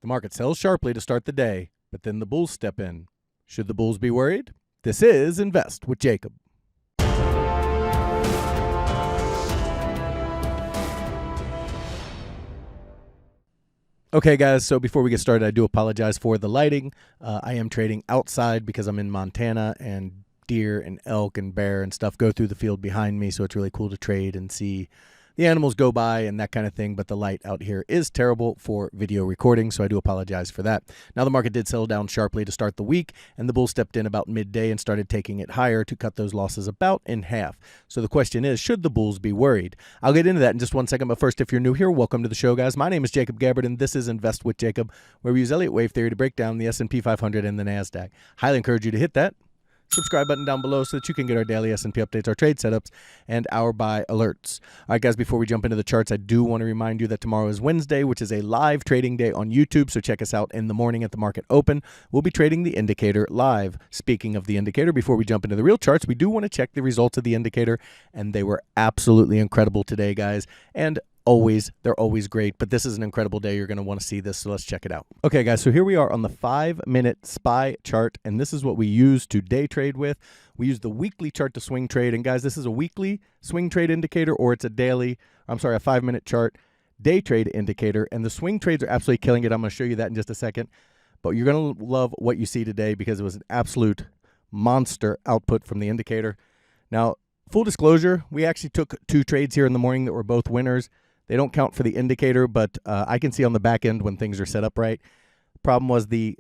The market sells sharply to start the day, but then the bulls step in. Should the bulls be worried? This is Invest with Jacob. Okay, guys, so before we get started, I do apologize for the lighting. I am trading outside because I'm in Montana, and deer and elk and bear and stuff go through the field behind me, so it's really cool to trade and see the animals go by and that kind of thing, but the light out here is terrible for video recording, so I do apologize for that. Now, the market did settle down sharply to start the week, and the bulls stepped in about midday and started taking it higher to cut those losses about in half. So the question is, should the bulls be worried? I'll get into that in just one second, but first, if you're new here, welcome to the show, guys. My name is Jacob Gabbard, and this is Invest with Jacob, where we use Elliott Wave Theory to break down the SP 500 and the NASDAQ. Highly encourage you to hit that subscribe button down below so that you can get our daily S&P updates, our trade setups, and our buy alerts. All right, guys, before we jump into the charts, I do want to remind you that tomorrow is Wednesday, which is a live trading day on YouTube, so check us out in the morning at the market open. We'll be trading the indicator live. Speaking of the indicator, before we jump into the real charts, we do want to check the results of the indicator, and they were absolutely incredible today, guys, and they're always great, but this is an incredible day. You're going to want to see this, so let's check it out. Okay, guys, so here we are on the 5-minute SPY chart, and this is what we use to day trade with. We use the weekly chart to swing trade, and guys, this is a weekly swing trade indicator, or it's a 5-minute chart day trade indicator, and the swing trades are absolutely killing it. I'm going to show you that in just a second, but you're going to love what you see today because it was an absolute monster output from the indicator. Now, full disclosure, we actually took 2 trades here in the morning that were both winners. They don't count for the indicator, but I can see on the back end when things are set up right. Problem was the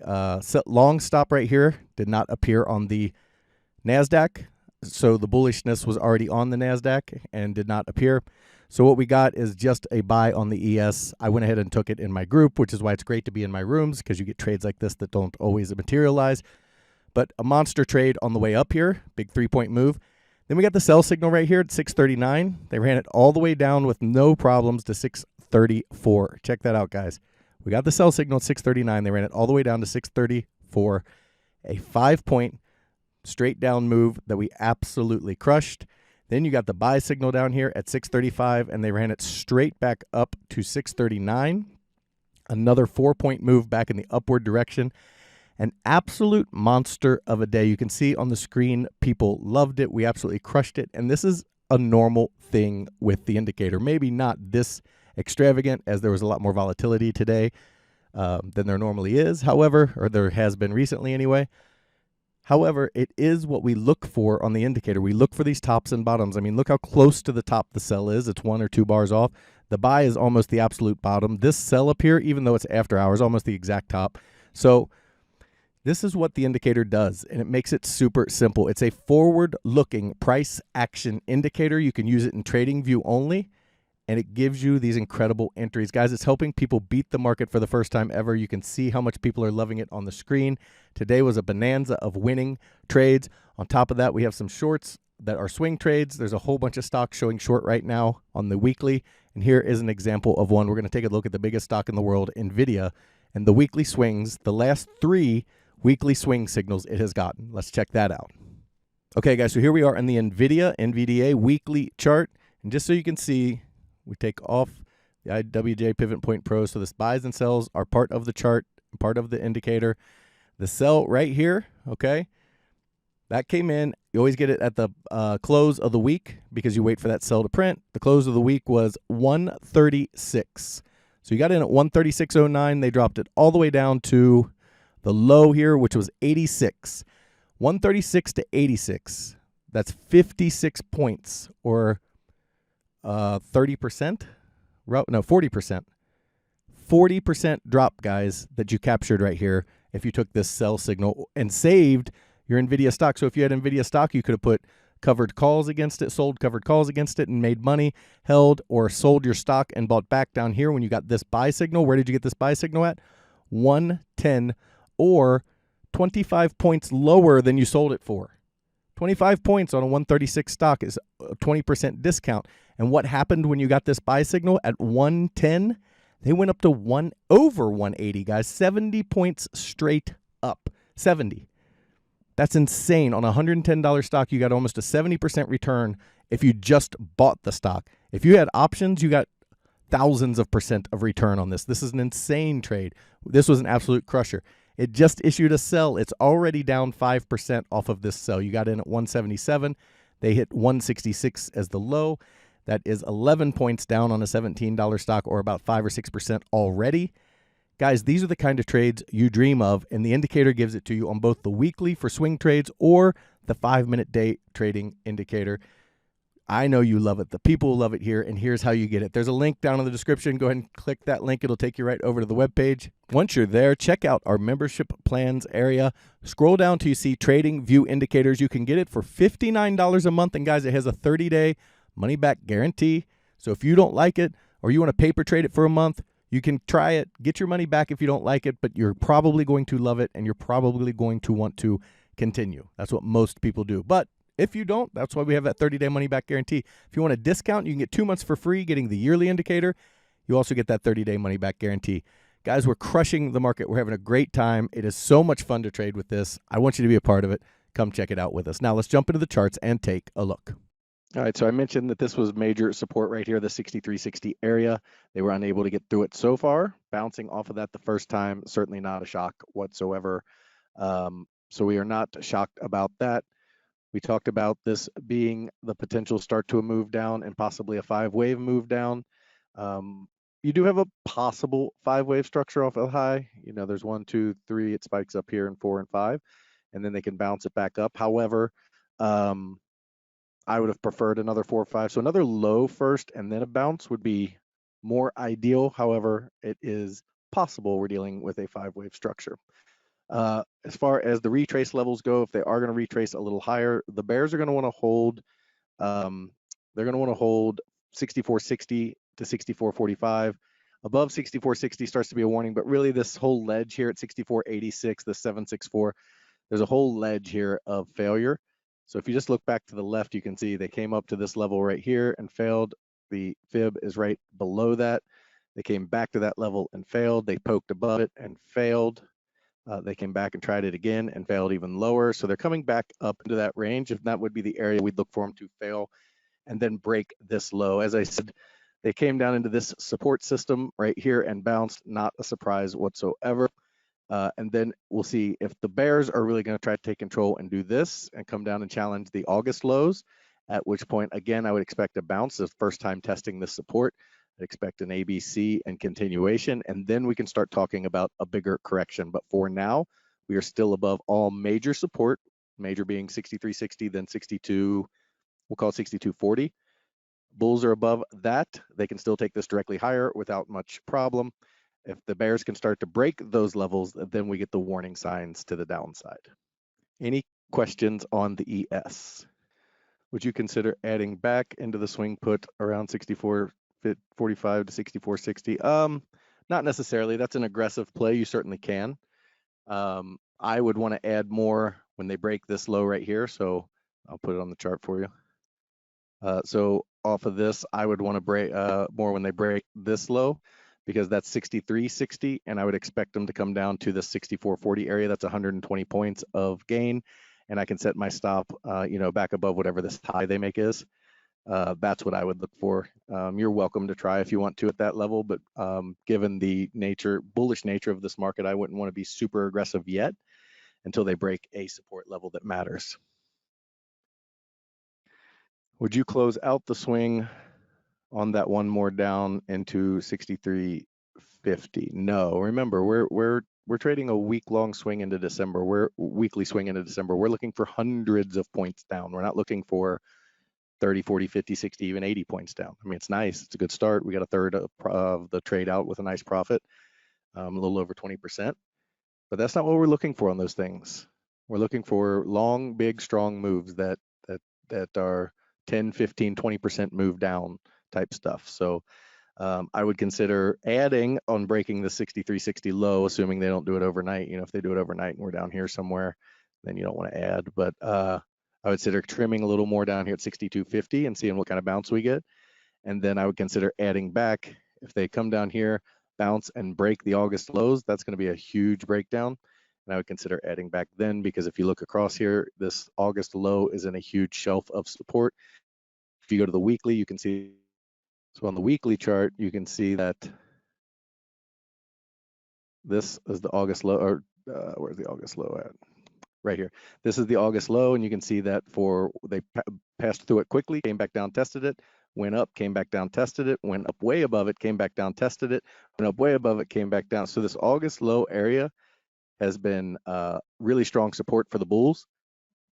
long stop right here did not appear on the NASDAQ, so the bullishness was already on the NASDAQ and did not appear. So what we got is just a buy on the ES. I went ahead and took it in my group, which is why it's great to be in my rooms because you get trades like this that don't always materialize. But a monster trade on the way up here, big 3-point move. Then we got the sell signal right here at 639. They ran it all the way down with no problems to 634. Check that out, guys. We got the sell signal at 639. They ran it all the way down to 634. A 5-point straight down move that we absolutely crushed. Then you got the buy signal down here at 635, and they ran it straight back up to 639. Another 4-point move back in the upward direction. An absolute monster of a day. You can see on the screen, people loved it. We absolutely crushed it. And this is a normal thing with the indicator. Maybe not this extravagant, as there was a lot more volatility today than there normally is, however, or there has been recently anyway. However, it is what we look for on the indicator. We look for these tops and bottoms. I mean, look how close to the top the sell is. It's 1 or 2 bars off. The buy is almost the absolute bottom. This sell up here, even though it's after hours, almost the exact top. So this is what the indicator does, and it makes it super simple. It's a forward-looking price action indicator. You can use it in trading view only, and it gives you these incredible entries. Guys, it's helping people beat the market for the first time ever. You can see how much people are loving it on the screen. Today was a bonanza of winning trades. On top of that, we have some shorts that are swing trades. There's a whole bunch of stocks showing short right now on the weekly, and here is an example of one. We're going to take a look at the biggest stock in the world, NVIDIA, and the weekly swings, the last 3 weekly swing signals it has gotten. Let's check that out. Okay, guys, so here we are in the NVIDIA weekly chart. And just so you can see, we take off the IWJ Pivot Point Pro. So this buys and sells are part of the chart, part of the indicator. The sell right here, okay, that came in. You always get it at the close of the week because you wait for that sell to print. The close of the week was 136. So you got in at 136.09. They dropped it all the way down to the low here, which was 86, 136 to 86. That's 56 points, or 30%. No, 40%. 40% drop, guys, that you captured right here if you took this sell signal and saved your NVIDIA stock. So if you had NVIDIA stock, you could have put covered calls against it, sold covered calls against it, and made money, held or sold your stock and bought back down here when you got this buy signal. Where did you get this buy signal at? 110. Or 25 points lower than you sold it for. 25 points on a 136 stock is a 20% discount. And what happened when you got this buy signal at 110? They went up to over 180, guys. 70 points straight up. 70. That's insane. On a $110 stock, you got almost a 70% return if you just bought the stock. If you had options, you got thousands of % of return on this. This is an insane trade. This was an absolute crusher. It just issued a sell. It's already down 5% off of this sell. You got in at 177. They hit 166 as the low. That is 11 points down on a $17 stock, or about 5 or 6% already. Guys, these are the kind of trades you dream of, and the indicator gives it to you on both the weekly for swing trades or the 5-minute day trading indicator. I know you love it. The people love it here, and here's how you get it. There's a link down in the description. Go ahead and click that link. It'll take you right over to the webpage. Once you're there, check out our membership plans area. Scroll down till you see Trading View Indicators. You can get it for $59 a month, and guys, it has a 30-day money-back guarantee. So if you don't like it or you want to paper trade it for a month, you can try it, get your money back if you don't like it, but you're probably going to love it, and you're probably going to want to continue. That's what most people do. But if you don't, that's why we have that 30-day money-back guarantee. If you want a discount, you can get 2 months for free getting the yearly indicator. You also get that 30-day money-back guarantee. Guys, we're crushing the market. We're having a great time. It is so much fun to trade with this. I want you to be a part of it. Come check it out with us. Now let's jump into the charts and take a look. All right, so I mentioned that this was major support right here, the 6360 area. They were unable to get through it so far. Bouncing off of that the first time, certainly not a shock whatsoever. So we are not shocked about that. We talked about this being the potential start to a move down and possibly a 5-wave move down. You do have a possible 5-wave structure off of high. You know, there's 1, 2, 3, it spikes up here, and 4 and 5, and then they can bounce it back up. However, I would have preferred another 4 or 5. So another low first and then a bounce would be more ideal. However, it is possible we're dealing with a 5-wave structure. As far as the retrace levels go, if they are going to retrace a little higher, the bears are going to want to hold. They're going to want to hold 6460 to 6445. Above 6460 starts to be a warning, but really this whole ledge here at 6486, the 764, there's a whole ledge here of failure. So if you just look back to the left, you can see they came up to this level right here and failed. The fib is right below that. They came back to that level and failed. They poked above it and failed. They came back and tried it again and failed even lower. So they're coming back up into that range. If that would be the area we'd look for them to fail and then break this low. As I said, they came down into this support system right here and bounced, not a surprise whatsoever. And then we'll see if the bears are really going to try to take control and do this and come down and challenge the August lows, at which point, again, I would expect a bounce. The first time testing this support. I'd expect an ABC and continuation, and then we can start talking about a bigger correction. But for now, we are still above all major support, major being 6360, then 62, we'll call it 6240. Bulls are above that. They can still take this directly higher without much problem. If the bears can start to break those levels, then we get the warning signs to the downside. Any questions on the ES? Would you consider adding back into the swing put around 64.45 to 64.60? Not necessarily. That's an aggressive play. You certainly can. I would want to add more when they break this low right here. So I'll put it on the chart for you. So off of this, I would want to break more when they break this low, because that's 63.60, and I would expect them to come down to the 64.40 area. That's 120 points of gain, and I can set my stop, back above whatever this high they make is. That's what I would look for. You're welcome to try if you want to at that level, but given the bullish nature of this market, I wouldn't want to be super aggressive yet until they break a support level that matters. Would you close out the swing on that one more down into 63.50? No. Remember, we're trading a week-long swing into December. We're weekly swing into December. We're looking for hundreds of points down. We're not looking for 30, 40, 50, 60, even 80 points down. I mean, it's nice. It's a good start. We got a third of the trade out with a nice profit, a little over 20%. But that's not what we're looking for on those things. We're looking for long, big, strong moves that are 10, 15, 20% move down type stuff. So I would consider adding on breaking the 63.60 low, assuming they don't do it overnight. If they do it overnight and we're down here somewhere, then you don't want to add. But I would consider trimming a little more down here at 62.50 and seeing what kind of bounce we get. And then I would consider adding back. If they come down here, bounce and break the August lows, that's going to be a huge breakdown. And I would consider adding back then, because if you look across here, this August low is in a huge shelf of support. If you go to the weekly, you can see So on the weekly chart, you can see that this is the August low, or where's the August low at? Right here. This is the August low, and you can see that they passed through it quickly, came back down, tested it, went up, came back down, tested it, went up way above it, came back down, tested it, went up way above it, came back down. So this August low area has been really strong support for the bulls.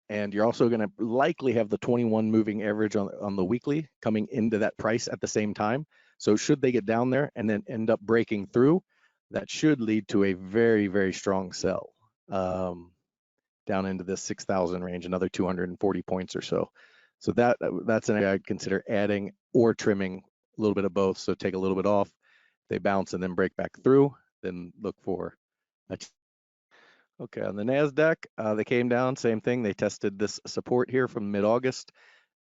And you're also going to likely have the 21 moving average on the weekly coming into that price at the same time. So should they get down there and then end up breaking through, that should lead to a very, very strong sell down into this 6,000 range, another 240 points or so. So that's an area I'd consider adding or trimming a little bit of both. So take a little bit off, they bounce and then break back through, then look for a Okay, on the NASDAQ, they came down, same thing. They tested this support here from mid-August.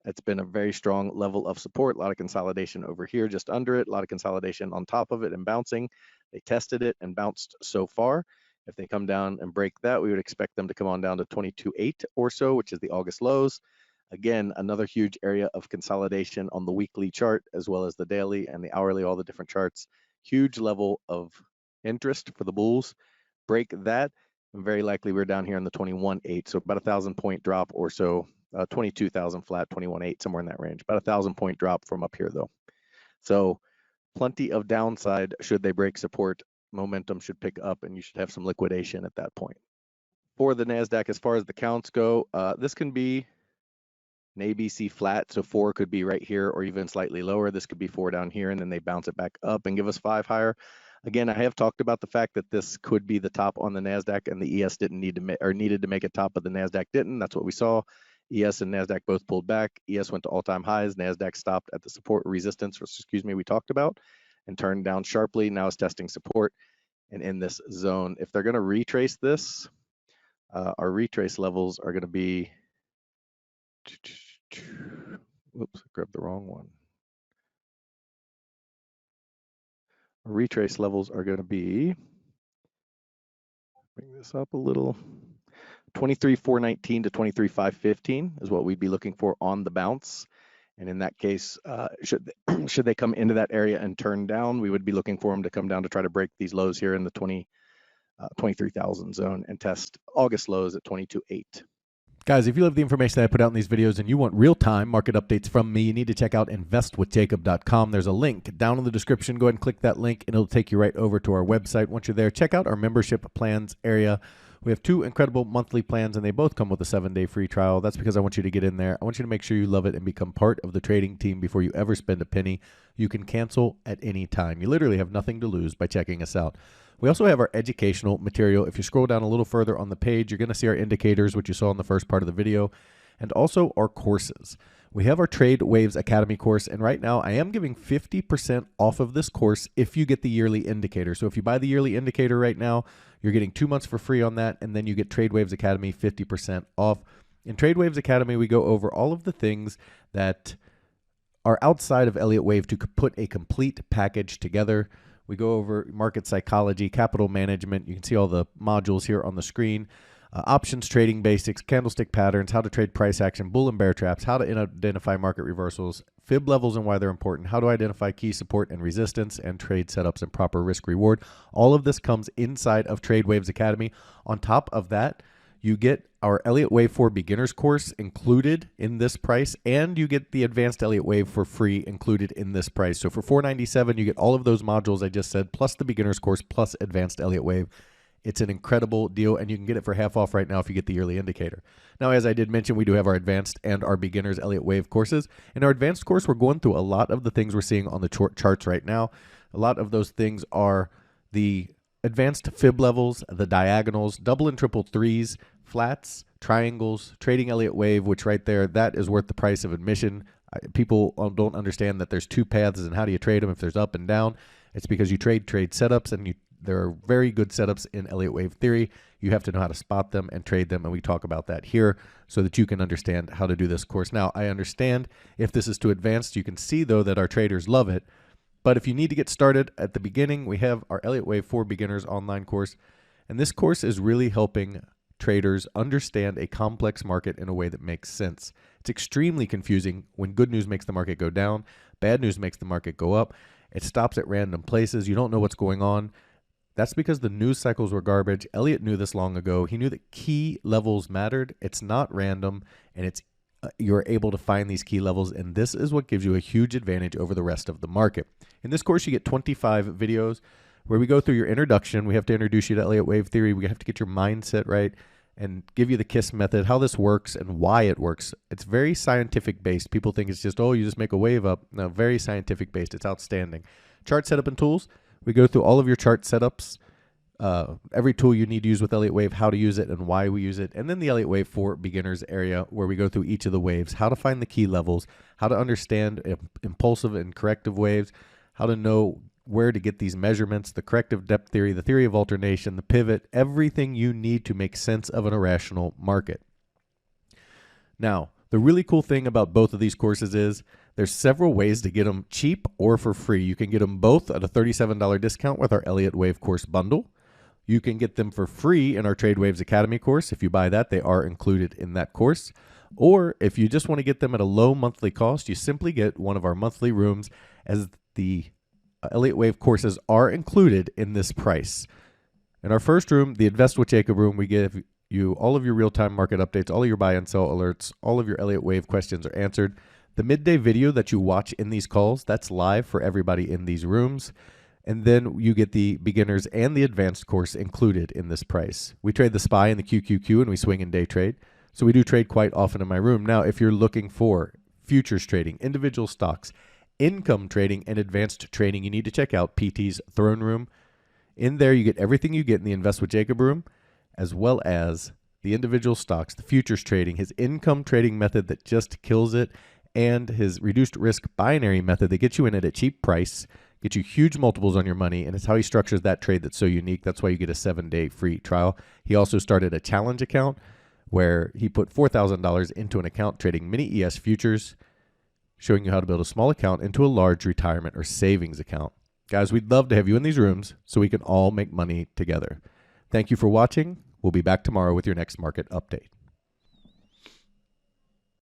It's been a very strong level of support, a lot of consolidation over here, just under it, a lot of consolidation on top of it and bouncing. They tested it and bounced so far. If they come down and break that, we would expect them to come on down to 22.8 or so, which is the August lows. Again, another huge area of consolidation on the weekly chart, as well as the daily and the hourly, all the different charts. Huge level of interest for the bulls. Break that, and very likely we're down here in the 21.8, so about 1,000-point drop or so, 22,000 flat, 21.8, somewhere in that range. About 1,000-point drop from up here, though. So plenty of downside should they break support. Momentum should pick up, and you should have some liquidation at that point. For the NASDAQ, as far as the counts go, this can be an ABC flat, so 4 could be right here or even slightly lower. This could be 4 down here, and then they bounce it back up and give us 5 higher. Again, I have talked about the fact that this could be the top on the NASDAQ, and the ES didn't need to needed to make a top, but the NASDAQ didn't. That's what we saw. ES and NASDAQ both pulled back. ES went to all-time highs. NASDAQ stopped at the support resistance, we talked about, and turned down sharply. Now it's testing support and in this zone. If they're going to retrace this, our retrace levels are going to be, whoops, I grabbed the wrong one. Our retrace levels are going to be, bring this up a little, 23,419 to 23,515 is what we'd be looking for on the bounce. And in that case, should they come into that area and turn down, we would be looking for them to come down to try to break these lows here in the 23,000 zone and test August lows at 22.8. Guys, if you love the information that I put out in these videos and you want real-time market updates from me, you need to check out investwithjacob.com. There's a link down in the description. Go ahead and click that link, and it'll take you right over to our website. Once you're there, check out our membership plans area. We have 2 incredible monthly plans, and they both come with a 7-day free trial. That's because I want you to get in there. I want you to make sure you love it and become part of the trading team before you ever spend a penny. You can cancel at any time. You literally have nothing to lose by checking us out. We also have our educational material. If you scroll down a little further on the page, you're going to see our indicators, which you saw in the first part of the video, and also our courses. We have our Trade Waves Academy course, and right now I am giving 50% off of this course if you get the yearly indicator. So if you buy the yearly indicator right now, you're getting 2 months for free on that, and then you get Trade Waves Academy 50% off. In Trade Waves Academy, we go over all of the things that are outside of Elliott Wave to put a complete package together. We go over market psychology, capital management. You can see all the modules here on the screen. Options trading basics, candlestick patterns, how to trade price action, bull and bear traps, how to identify market reversals, fib levels and why they're important, how to identify key support and resistance, and trade setups and proper risk reward. All of this comes inside of Trade Waves Academy. On top of that, you get our Elliott Wave for Beginners course included in this price, and you get the Advanced Elliott Wave for free included in this price. So for $497, you get all of those modules I just said, plus the Beginners course, plus Advanced Elliott Wave. It's an incredible deal, and you can get it for half off right now if you get the yearly indicator. Now, as I did mention, we do have our Advanced and our Beginners Elliott Wave courses. In our Advanced course, we're going through a lot of the things we're seeing on the charts right now. A lot of those things are the advanced fib levels, the diagonals, double and triple threes, flats, triangles, trading Elliott Wave, which right there, that is worth the price of admission. People don't understand that there's 2 paths and how do you trade them if there's up and down. It's because you trade setups, and there are very good setups in Elliott Wave Theory. You have to know how to spot them and trade them, and we talk about that here so that you can understand how to do this course. Now, I understand if this is too advanced. You can see, though, that our traders love it. But if you need to get started at the beginning, we have our Elliott Wave for Beginners online course. And this course is really helping traders understand a complex market in a way that makes sense. It's extremely confusing when good news makes the market go down. Bad news makes the market go up. It stops at random places. You don't know what's going on. That's because the news cycles were garbage. Elliott knew this long ago. He knew that key levels mattered. It's not random, and you're able to find these key levels, and this is what gives you a huge advantage over the rest of the market. In this course, you get 25 videos where we go through your introduction. We have to introduce you to Elliott Wave Theory. We have to get your mindset right and give you the KISS method, how this works and why it works. It's very scientific based. People think it's just, oh, you just make a wave up. No, very scientific based. It's outstanding. Chart setup and tools. We go through all of your chart setups, every tool you need to use with Elliott Wave, how to use it and why we use it, and then the Elliott Wave for Beginners area where we go through each of the waves, how to find the key levels, how to understand impulsive and corrective waves, how to know where to get these measurements, the corrective depth theory, the theory of alternation, the pivot, everything you need to make sense of an irrational market. Now, the really cool thing about both of these courses is there's several ways to get them cheap or for free. You can get them both at a $37 discount with our Elliott Wave course bundle. You can get them for free in our Trade Waves Academy course. If you buy that, they are included in that course. Or if you just want to get them at a low monthly cost, you simply get one of our monthly rooms, as the Elliott Wave courses are included in this price. In our first room, the Invest with Jacob room, we give you all of your real-time market updates, all of your buy and sell alerts, all of your Elliott Wave questions are answered. The midday video that you watch in these calls, that's live for everybody in these rooms. And then you get the beginners and the advanced course included in this price. We trade the SPY and the QQQ, and we swing and day trade. So we do trade quite often in my room. Now, if you're looking for futures trading, individual stocks, income trading, and advanced trading, you need to check out PT's Throne Room. In there, you get everything you get in the Invest with Jacob room, as well as the individual stocks, the futures trading, his income trading method that just kills it, and his reduced risk binary method that gets you in at a cheap price, get you huge multiples on your money, and it's how he structures that trade that's so unique. That's why you get a 7-day free trial. He also started a challenge account where he put $4,000 into an account trading mini ES futures, showing you how to build a small account into a large retirement or savings account. Guys, we'd love to have you in these rooms so we can all make money together. Thank you for watching. We'll be back tomorrow with your next market update.